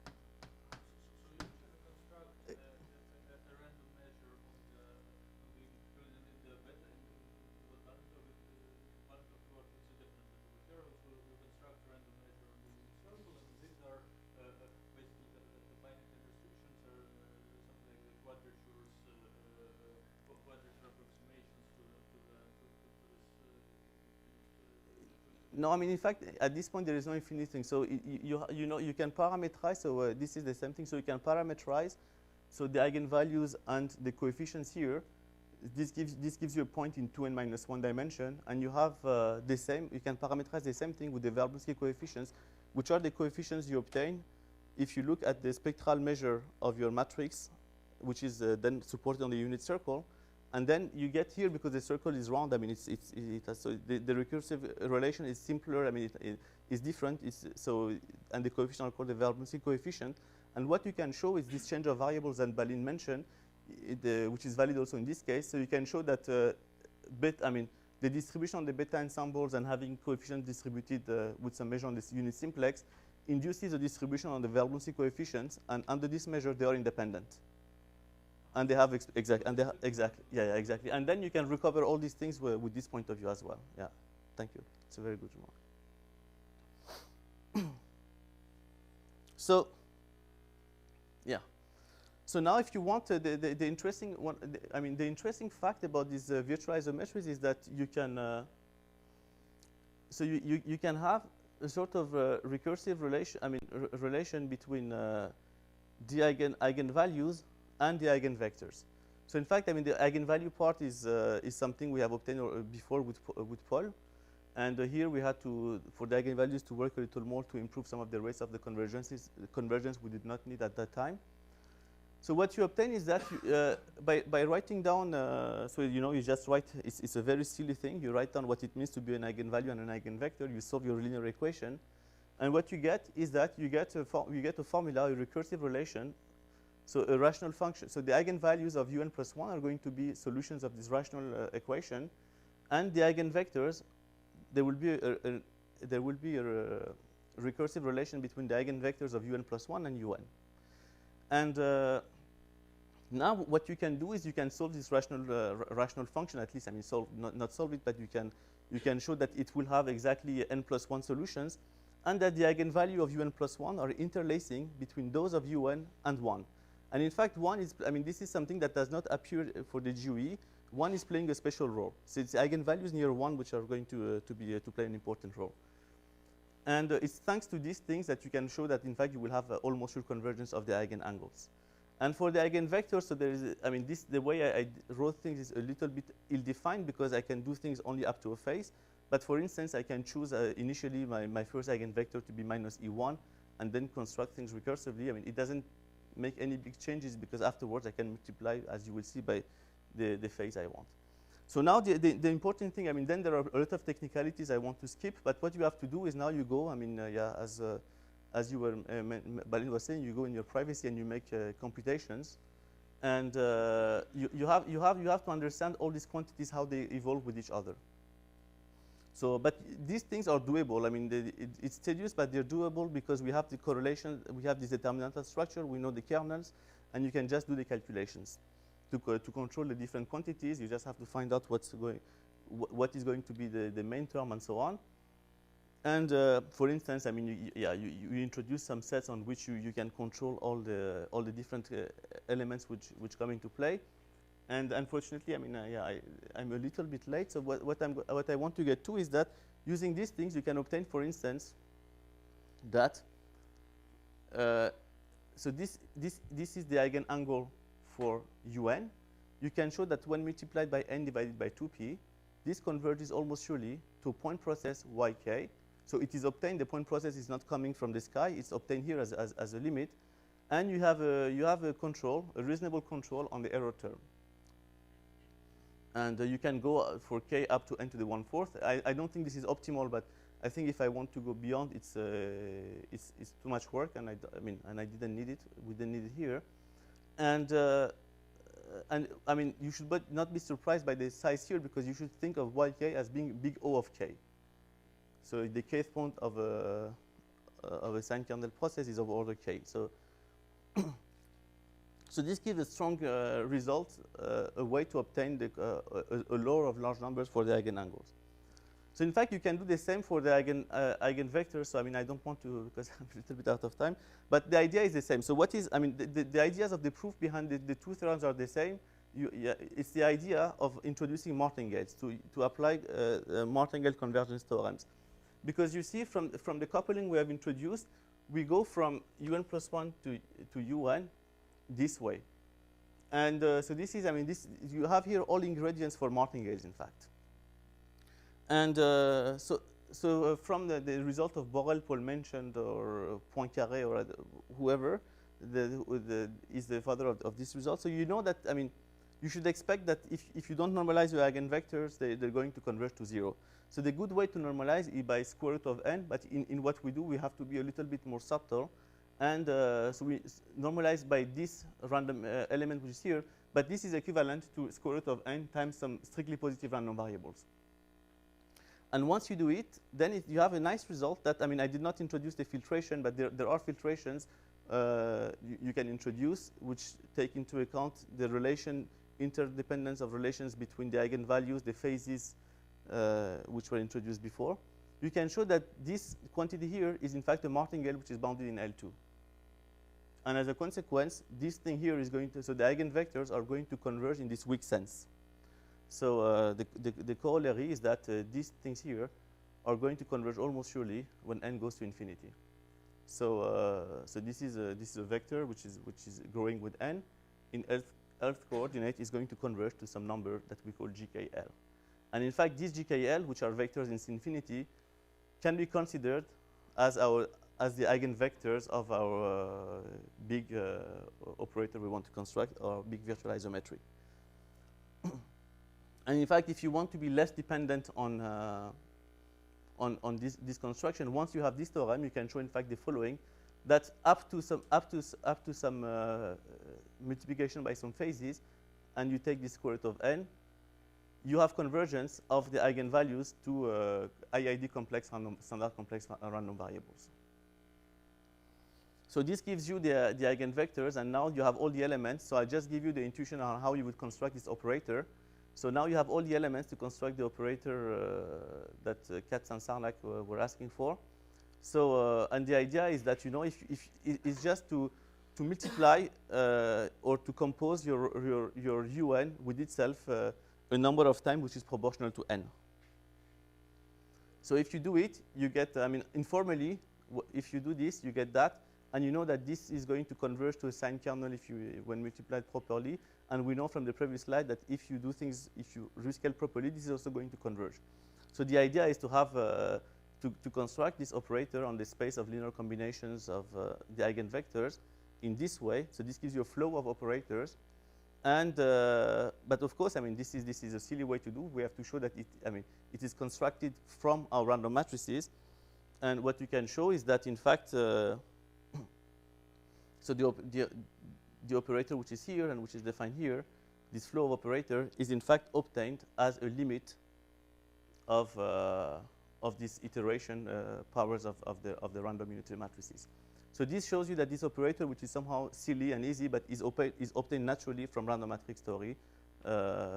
No, I mean, in fact, at this point, there is no infinite thing. So you can parameterize. So this is the same thing. So you can parameterize. So the eigenvalues and the coefficients here, this gives you a point in 2n minus 1 dimension. And you have the same. You can parameterize the same thing with the Verblunsky coefficients, which are the coefficients you obtain if you look at the spectral measure of your matrix, which is then supported on the unit circle. And then you get here, because the circle is round, I mean, it has, so the recursive relation is simpler, I mean, it's different, and the coefficient are called the Verblunsky coefficient. And what you can show is this change of variables that Balint mentioned, which is valid also in this case. So you can show that the distribution of the beta ensembles and having coefficients distributed with some measure on this unit simplex induces a distribution on the Verblunsky coefficients, and under this measure, they are independent. And they have exactly. And then you can recover all these things with this point of view as well. Yeah, thank you. It's a very good remark. So, yeah. So now, if you want the interesting one, the interesting fact about these virtual isometries is that you can. So you can have a sort of recursive relation. Relation between the eigenvalues and the eigenvectors. So in fact, the eigenvalue part is something we have obtained before with Paul. And here we had to, for the eigenvalues, to work a little more to improve some of the rates of the convergence we did not need at that time. So what you obtain is that by writing down, so you just write, it's a very silly thing. You write down what it means to be an eigenvalue and an eigenvector. You solve your linear equation. And what you get is that you get a formula, a recursive relation. So a rational function. So the eigenvalues of un plus 1 are going to be solutions of this rational equation, and the eigenvectors, there will be a recursive relation between the eigenvectors of un plus 1 and un. And now what you can do is you can solve this rational function, at least. I mean, not solve it, but you can show that it will have exactly n+1 solutions, and that the eigenvalue of un+1 are interlacing between those of un and 1. And in fact, 1 is, I mean, this is something that does not appear for the GUE. 1 is playing a special role. So it's eigenvalues near 1 which are going to play an important role. And it's thanks to these things that you can show that, in fact, you will have almost sure convergence of the eigenangles. And for the eigenvectors, so there is, I mean, the way I wrote things is a little bit ill-defined because I can do things only up to a phase. But for instance, I can choose initially my first eigenvector to be minus E1 and then construct things recursively. I mean, it doesn't make any big changes because afterwards I can multiply, as you will see, by the phase I want. So now the important thing, I mean, then there are a lot of technicalities I want to skip, but what you have to do is now you go, I mean, yeah, as you were, Balin was saying, you go in your privacy and you make computations, and you have to understand all these quantities, how they evolve with each other. So, but these things are doable. I mean, it's tedious, but they're doable because we have the correlation, we have this determinantal structure, we know the kernels, and you can just do the calculations. To control the different quantities, you just have to find out what is going to be the main term and so on. And for instance, I mean, you introduce some sets on which you can control all the different elements which come into play. And unfortunately, I mean, I'm a little bit late. So what I want to get to is that using these things, you can obtain, for instance, that so this is the eigenangle for un. You can show that when multiplied by n divided by 2p, this converges almost surely to a point process yk. So it is obtained. The point process is not coming from the sky. It's obtained here as a limit, and you have a control, a reasonable control on the error term. And you can go for k up to n to the 1/4. I don't think this is optimal, but I think if I want to go beyond, it's too much work, and I didn't need it. We didn't need it here, and I mean, you should not be surprised by the size here because you should think of yk as being big O of k. So the kth point of a sine kernel process is of order k. So. So this gives a strong result, a way to obtain a law of large numbers for the eigenangles. So in fact, you can do the same for the eigenvectors. So I mean, I don't want to, because I'm a little bit out of time, but the idea is the same. So what is, I mean, the ideas of the proof behind the two theorems are the same. It's the idea of introducing martingales, to apply martingale convergence theorems. Because you see, from the coupling we have introduced, we go from un+1 to un, this way. And so this is, I mean, you have here all ingredients for martingales, in fact. And so from the result of Borel, Paul mentioned, or Poincaré, or whoever is the father of this result. So you know that, I mean, you should expect that if you don't normalize your eigenvectors, they're going to converge to 0. So the good way to normalize is by square root of n, but in what we do, we have to be a little bit more subtle. And so we normalize by this random element which is here, but this is equivalent to square root of n times some strictly positive random variables. And once you do it, then you have a nice result that, I mean, I did not introduce the filtration, but there are filtrations you can introduce which take into account the interdependence of relations between the eigenvalues, the phases which were introduced before. You can show that this quantity here is in fact a martingale which is bounded in L2. And as a consequence, this thing here is going to, so the eigenvectors are going to converge in this weak sense. So the corollary is that these things here are going to converge almost surely when n goes to infinity. So so this is a vector which is growing with n. In earth coordinate is going to converge to some number that we call GKL. And in fact, these GKL, which are vectors in infinity, can be considered as the eigenvectors of our big operator we want to construct, or big virtual isometry. And in fact, if you want to be less dependent on this construction, once you have this theorem, you can show in fact the following: that up to some multiplication by some phases, and you take the square root of n, you have convergence of the eigenvalues to IID complex standard complex random variables. So this gives you the eigenvectors, and now you have all the elements. So I just give you the intuition on how you would construct this operator. So now you have all the elements to construct the operator that Katz and Sarnak were asking for. So and the idea is that, you know, if it's just to multiply or to compose your UN with itself a number of times which is proportional to n. So if you do it, you get, I mean, informally, if you do this, you get that, and you know that this is going to converge to a sine kernel if you when multiplied properly. And we know from the previous slide that if you do things, if you rescale properly, this is also going to converge. So the idea is to have to construct this operator on the space of linear combinations of the eigenvectors in this way. So this gives you a flow of operators. And but of course, I mean, this is a silly way to do. We have to show that it is constructed from our random matrices. And what you can show is that, in fact, so the operator which is here and which is defined here, this flow of operator is in fact obtained as a limit of this iteration powers of the random unitary matrices. So this shows you that this operator, which is somehow silly and easy, but is obtained naturally from random matrix theory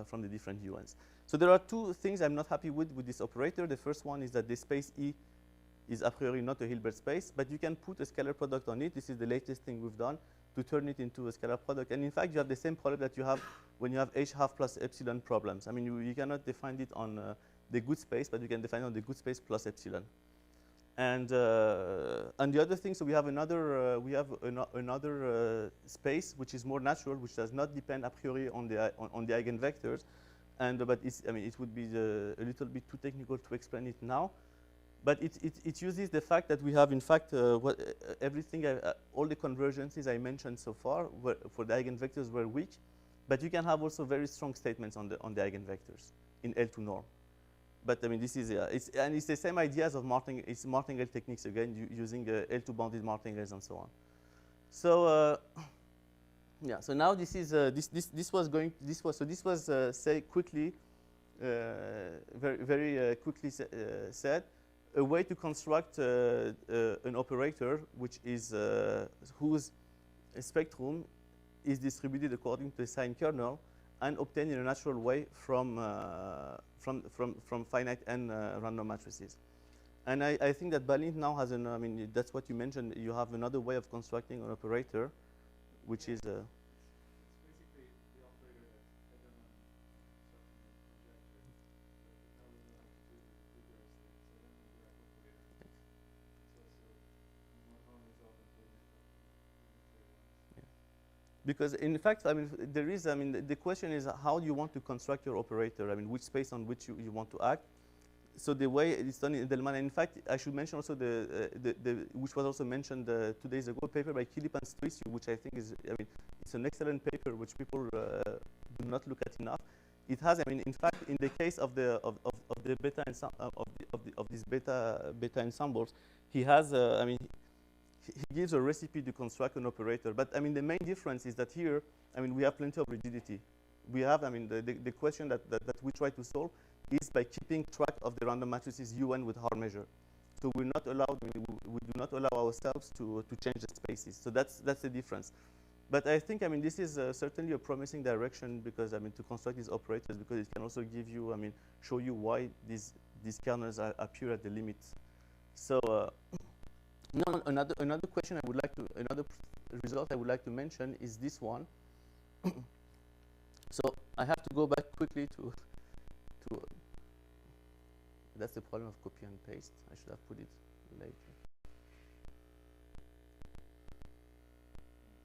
from the different UNs. So there are two things I'm not happy with this operator. The first one is that the space E is a priori not a Hilbert space, but you can put a scalar product on it. This is the latest thing we've done to turn it into a scalar product. And in fact, you have the same problem that you have when you have H half plus epsilon problems. I mean, you cannot define it on the good space, but you can define it on the good space plus epsilon. And the other thing, so we have another space which is more natural, which does not depend a priori on the eigenvectors. And but it would be a little bit too technical to explain it now. But it uses the fact that we have, in fact, everything, all the convergences I mentioned so far for the eigenvectors were weak. But you can have also very strong statements on the eigenvectors in L2 norm. But I mean, this is it's the same ideas of martingale techniques again, using L2 bounded martingales and so on. So yeah. So now this is this was say quickly, very quickly said, a way to construct an operator which is whose spectrum is distributed according to the sine kernel and obtained in a natural way from finite n random matrices. And I think that Balint now has an, I mean, that's what you mentioned, you have another way of constructing an operator, which is it's basically the operator that Edelman constructed in conjecture. But now we know how to do various things. Edelman Dirac operator. It's also more non-resolved unitary ones. because in fact, I mean, there is, I mean, the question is how do you want to construct your operator? I mean, which space on which you want to act. So the way it's done in Edelman, and in fact, I should mention also which was also mentioned 2 days ago, a paper by Kilip and Strisiu, which I think is, I mean, it's an excellent paper which people do not look at enough. It has, I mean, in fact, in the case of the beta of these beta ensembles, he has, I mean, he gives a recipe to construct an operator. But I mean, the main difference is that here, I mean, we have plenty of rigidity. We have, I mean, the question that we try to solve is by keeping track of the random matrices UN with hard measure. So we're not allowed, we do not allow ourselves to change the spaces. So that's the difference. But I think, I mean, this is certainly a promising direction because, I mean, to construct these operators, because it can also give you, I mean, show you why these kernels appear at the limit. So now another question I would like to, another result I would like to mention is this one. So I have to go back quickly to that's the problem of copy and paste. I should have put it later.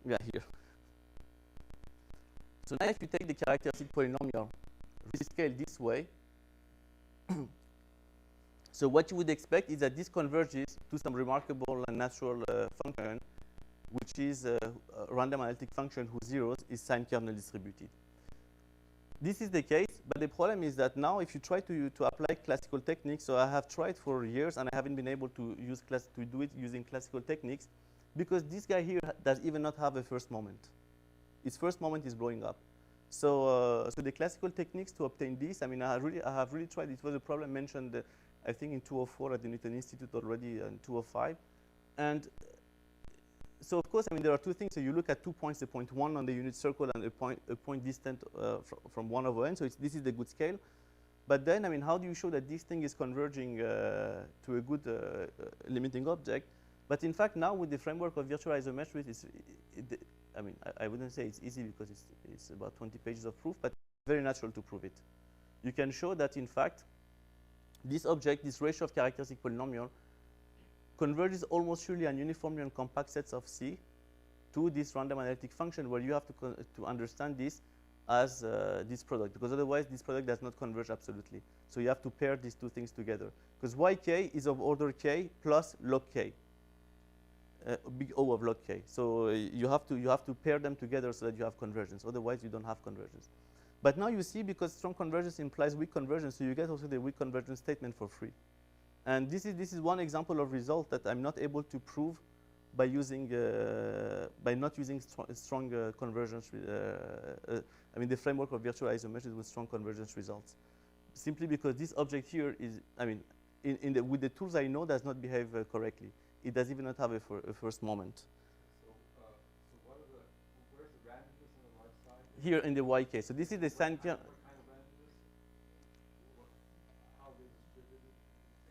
Yeah, here. So now if you take the characteristic polynomial, rescale this way, so what you would expect is that this converges to some remarkable and natural function, which is a random analytic function whose zeros is sine kernel distributed. This is the case, but the problem is that now if you try to apply classical techniques, so I have tried for years and I haven't been able to do it using classical techniques because this guy here does even not have a first moment. Its first moment is blowing up. So so the classical techniques to obtain this, I mean, I have really tried. It was a problem mentioned, I think in 2004 at the Newton Institute already in 2005. And so of course, I mean, there are two things. So you look at 2 points, a point 1 on the unit circle and a point distant from 1 over n. So this is the good scale. But then, I mean, how do you show that this thing is converging to a good limiting object? But in fact, now with the framework of virtual isometries, I mean, I wouldn't say it's easy because it's about 20 pages of proof, but it's very natural to prove it. You can show that, in fact, this object, this ratio of characteristic polynomial, converges almost surely on uniformly on compact sets of C to this random analytic function, where you have to understand this as this product, because otherwise this product does not converge absolutely. So you have to pair these two things together, because yk is of order k plus log k, big O of log k. So you have to pair them together so that you have convergence. Otherwise you don't have convergence. But now you see, because strong convergence implies weak convergence, so you get also the weak convergence statement for free. And this is one example of result that I'm not able to prove by using by not using strong convergence. I mean, the framework of virtual isometries with strong convergence results, simply because this object here is, I mean, with the tools I know, does not behave correctly. It does even not have a first moment. So what are where's the randomness on the right side? Here in the yk. So this is the sign. What kind of randomness? How they distributed?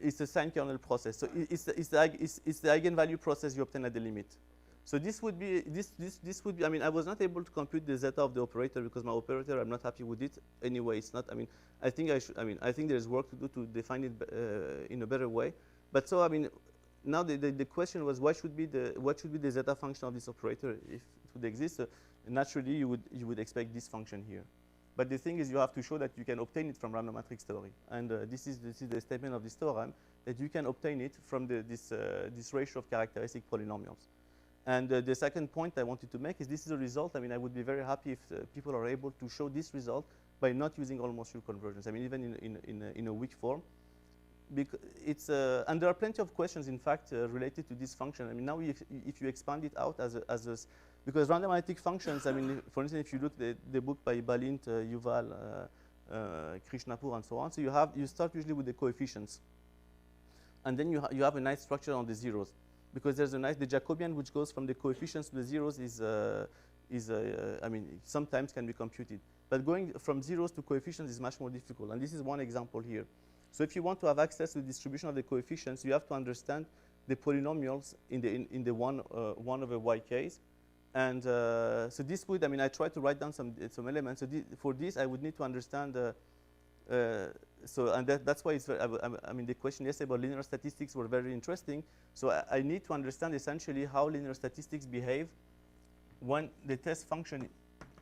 It's a sign kernel process. So it's the eigenvalue process you obtain at the limit. So this would be this would be. I mean, I was not able to compute the zeta of the operator because my operator, I'm not happy with it. Anyway, it's not. I mean, I think I should. I mean, I think there's work to do to define it in a better way. But so I mean, now the question was what should be the zeta function of this operator if it would exist. So naturally, you would expect this function here. But the thing is, you have to show that you can obtain it from random matrix theory, and this is the statement of this theorem, that you can obtain it from this ratio of characteristic polynomials. And the second point I wanted to make is this is a result. I mean, I would be very happy if people are able to show this result by not using almost pure convergence. I mean, even in a weak form. It's and there are plenty of questions, in fact, related to this function. I mean, now if you expand it out because random analytic functions, I mean, for instance, if you look at the book by Balint, Yuval, Krishnapur, and so on, so you start usually with the coefficients, and then you have a nice structure on the zeros, because there's the Jacobian which goes from the coefficients to the zeros I mean, sometimes can be computed, but going from zeros to coefficients is much more difficult, and this is one example here. So if you want to have access to the distribution of the coefficients, you have to understand the polynomials in the one over yks. And so this would, I mean, I tried to write down some elements. So for this, I would need to understand. And that's why it's very, I mean, the question yesterday about linear statistics were very interesting. So I need to understand essentially how linear statistics behave when the test function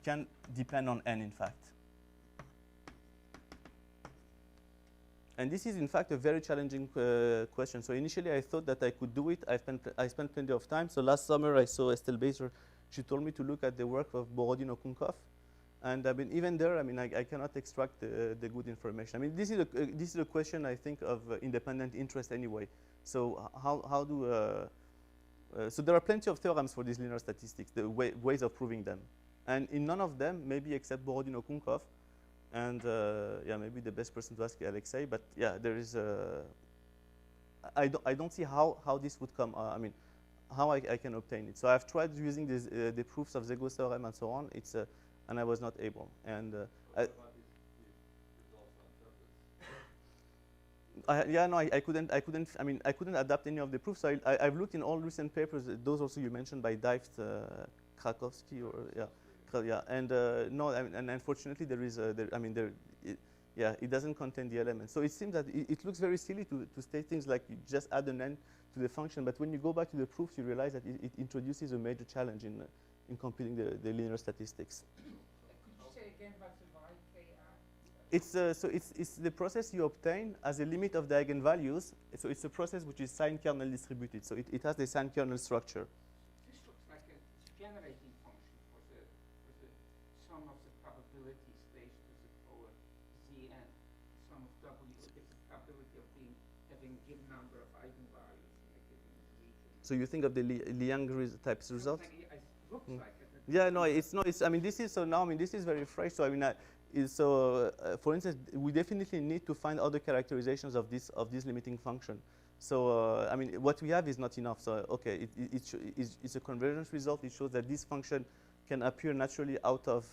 can depend on n, in fact. And this is, in fact, a very challenging question. So initially, I thought that I could do it. I spent plenty of time. So last summer, I saw Estelle Baser. She told me to look at the work of Borodino-Kunkov. And I mean, even there, I mean, I cannot extract the good information. I mean, this is a question, I think, of independent interest anyway. So how do so there are plenty of theorems for these linear statistics, the ways of proving them. And in none of them, maybe except Borodino-Kunkov, and yeah, maybe the best person to ask is Alexei. But yeah, there is I don't see how this would come. I mean, how I can obtain it. So I've tried using the proofs of Zego's theorem and so on. It's and I was not able. And I couldn't. I mean, I couldn't adapt any of the proofs. So I've looked in all recent papers. Those also you mentioned by Dijft, Krakowski, or yeah, and no, I mean, and unfortunately there is it doesn't contain the elements. So it seems that it looks very silly to state things like you just add an n to the function, but when you go back to the proofs, you realize that it introduces a major challenge in computing the linear statistics. Could you say again about the YKR? It's the process you obtain as a limit of the eigenvalues. So it's a process which is sign kernel distributed. So it has the sign kernel structure. This looks like a generating function for the sum of the probability space to the power Zn. Sum of W is the probability of having a given number of eigenvalues in a given region. So you think of the Liang types result? Looks like it. Yeah, no, it's not. I mean, this is so now. I mean, this is very fresh. So I mean, for instance, we definitely need to find other characterizations of this limiting function. So I mean, what we have is not enough. So okay, it's a convergence result. It shows that this function can appear naturally out of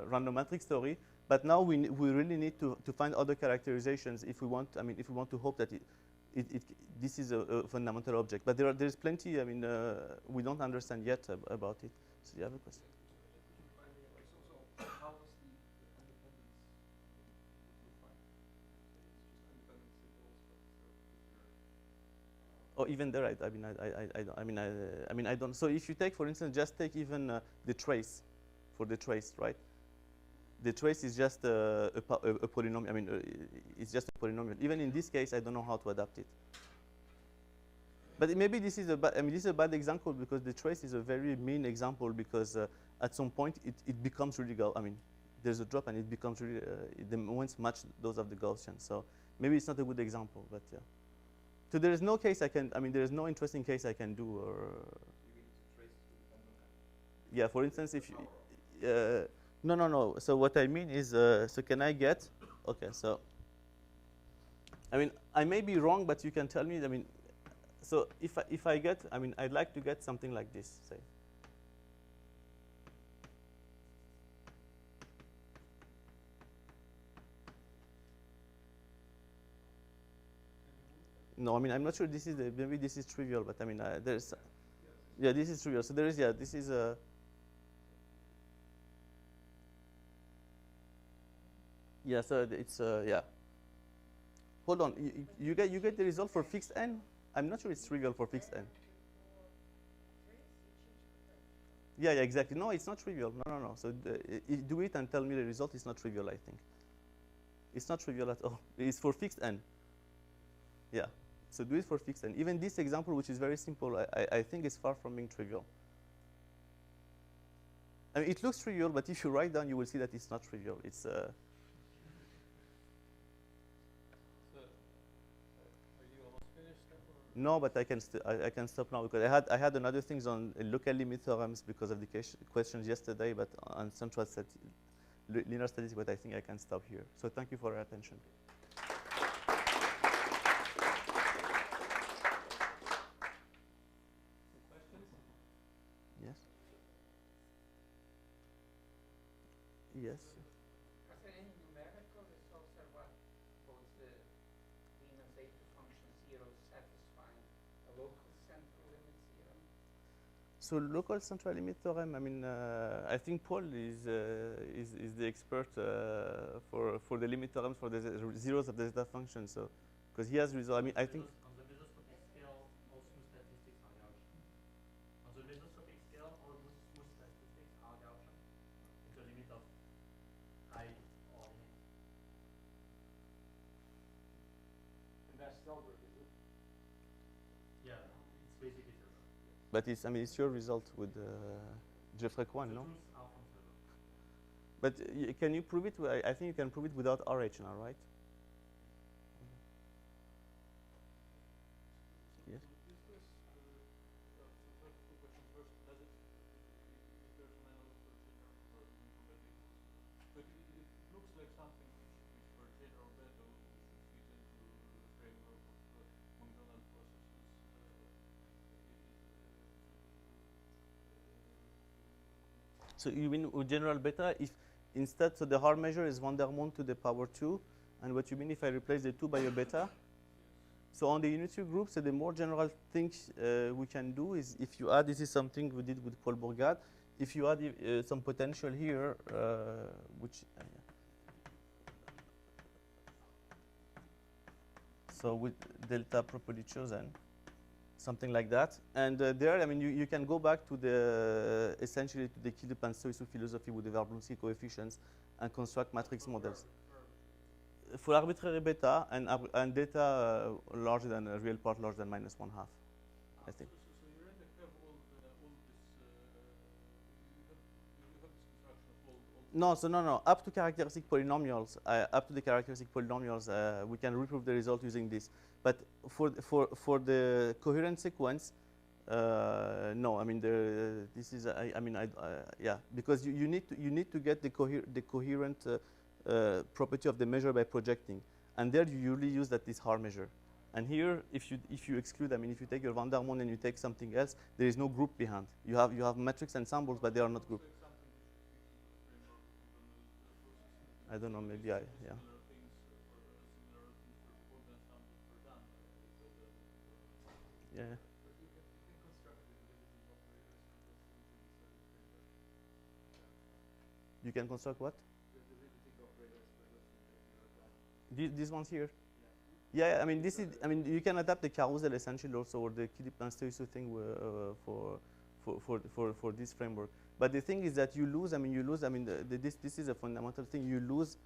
random matrix theory. But now we really need to find other characterizations if we want. I mean, if we want to hope that this is a fundamental object. But there's plenty. I mean, we don't understand yet about it. So you have a question? How was the independence would you find? Say it's just independence equals, but if you're Oh, even there, I mean, I don't. So if you take, for instance, just take even the trace, for the trace, right? The trace is just a polynomial. I mean, it's just a polynomial. Even in this case, I don't know how to adapt it. But maybe this is a bad. I mean, this is a bad example because the trace is a very mean example because at some point it becomes really I mean, there's a drop and it becomes really the moments match those of the Gaussian. So maybe it's not a good example, but yeah. So there is no case I can. I mean, there is no interesting case I can do. Or you mean to trace to depend on yeah, for instance, if you, no. So what I mean is, so can I get? Okay, so I mean, I may be wrong, but you can tell me. I mean, so if I get, I mean, I'd like to get something like this, say. No, I mean, I'm not sure this is maybe this is trivial, but I mean, there's, yeah, this is trivial. So there is, yeah, this is a. Yeah, so it's yeah. Hold on, you get the result for fixed n. I'm not sure it's trivial for fixed n. Yeah, exactly. No, it's not trivial. No. So do it and tell me the result. It's not trivial, I think. It's not trivial at all. It's for fixed n. Yeah. So do it for fixed n. Even this example, which is very simple, I think is far from being trivial. I mean, it looks trivial, but if you write down, you will see that it's not trivial. It's So, are you almost finished? no, but I can stop now because I had another things on local limit theorems because of the questions yesterday, but on central linear statistics, but I think I can stop here. So thank you for your attention. Yes. Yes. Are there any numerical results or what holds the linear zeta function 0 satisfying a local central limit theorem? So local central limit theorem. I mean, I think Paul is the expert for the limit theorems for the zeros of the zeta function. So because he has results. I mean, I think. On the mesoscopic scale, all smooth statistics are Gaussian. On the mesoscopic scale, all smooth statistics are Gaussian. It's a limit of high ordinate. And that's Selberg, is it? Yeah, it's basically Hilbert. But it's, I mean, it's your result with Jeffrey Kwan, The no? tools are from Hilbert. But can you prove it? I think you can prove it without RH now, right? Yes. Is this, so first two questions. First, does it, is there some analog for general or non-converging? But it looks like something which for general beta should fit into the framework of Montgomery processes. So you mean with general beta, if instead, so the hard measure is 1 Darmon to the power 2, and what you mean if I replace the 2 by a beta? So on the unitary group, so the more general things we can do is if you add, this is something we did with Paul Bourgade, if you add some potential here, which, so with delta properly chosen, something like that. And there, I mean, you can go back to the, essentially to the Kilde-Pan-Soisu philosophy with the Jablonski coefficients and construct matrix models. For arbitrary beta and data larger than a real part larger than -1/2, I think. So you really have all this, you have this construction of all No. Up to characteristic polynomials, up to the characteristic polynomials, we can reprove the result using this. But for the coherent sequence, no. I mean, this is yeah, because you need to get the coherent property of the measure by projecting, and there you usually use this hard measure, And here, if you exclude, I mean, if you take your van der Waals and you take something else, there is no group behind. You have metrics ensembles, but they are not grouped. I don't know. Maybe I yeah. Similar things for both ensembles were done by the Yeah. But you can construct the derivative operators just using a certain framework. You can construct what? The derivative operators for just that you are done. These ones here. Yeah, I mean, this is. I mean, you can adapt the carousel essentially also, or the Kidip-Lansteussu thing for this framework. But the thing is that you lose. I mean, this is a fundamental thing. You lose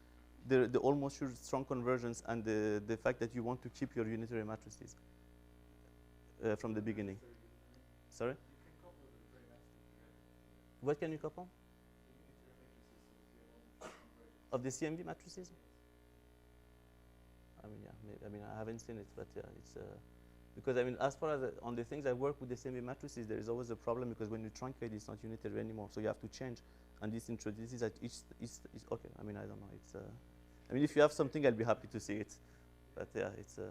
the almost sure strong convergence and the fact that you want to keep your unitary matrices from the beginning. Sorry. You can couple them very nicely together. What can you couple? The unitary matrices so you almost converge. Of the CMV matrices? I mean, yeah, I mean, I haven't seen it, but yeah, it's because I mean, as far as on the things I work with the CMV matrices, there is always a problem because when you truncate, it's not unitary anymore, so you have to change. And this introduces that each is okay. I mean, I don't know. It's I mean, if you have something, I'll be happy to see it, but yeah, it's Any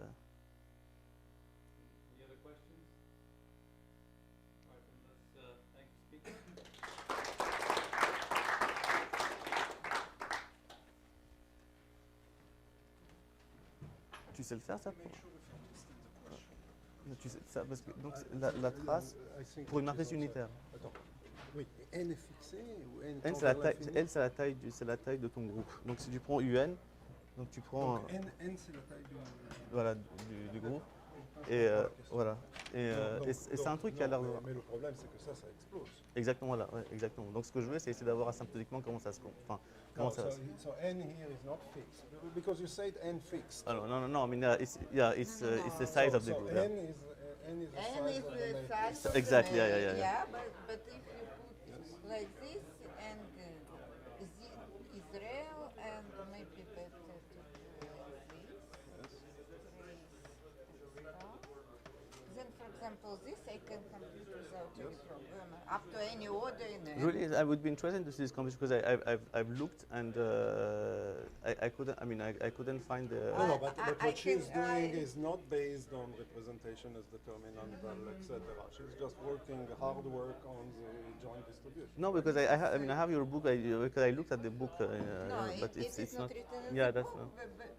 other questions? All right, then let's thank the speaker. Tu sais le faire ça? Make sure if you understand the question. Tu sais, ça parce que donc la trace pour une matrice unitaire. Attends. Oui, n est fixé ou n N tend c'est la vers taille, l'infini? L c'est la taille de ton groupe. Donc si tu prends UN, donc tu prends Donc n c'est la taille du... voilà du groupe et voilà et c'est un truc qui a l'air de... Mais le problème c'est que ça explose. Exactement là, ouais, exactement. Donc ce que je veux c'est essayer d'avoir asymptotiquement comment ça se enfin comment No, ça. so n here is not fixed because you said n fixed. Alors non, I mean it's the size of the group. n Yeah. is the N size is of the the size of Exactly, the yeah. Yeah, but if you put like this and Israel and maybe better to do like this. Then, for example, this I can complete without any problem, up to any order in N. Really, I would be interested to see this conversation because I've looked and I couldn't. I mean, I couldn't find the. No, but I what she's can- doing I- is not based on representation as determinantal, etc. She's just working hard work on the joint distribution. No, because I have your book. Because I looked at the book, No, but it is it's not not. written in Yeah, the that's book, not. but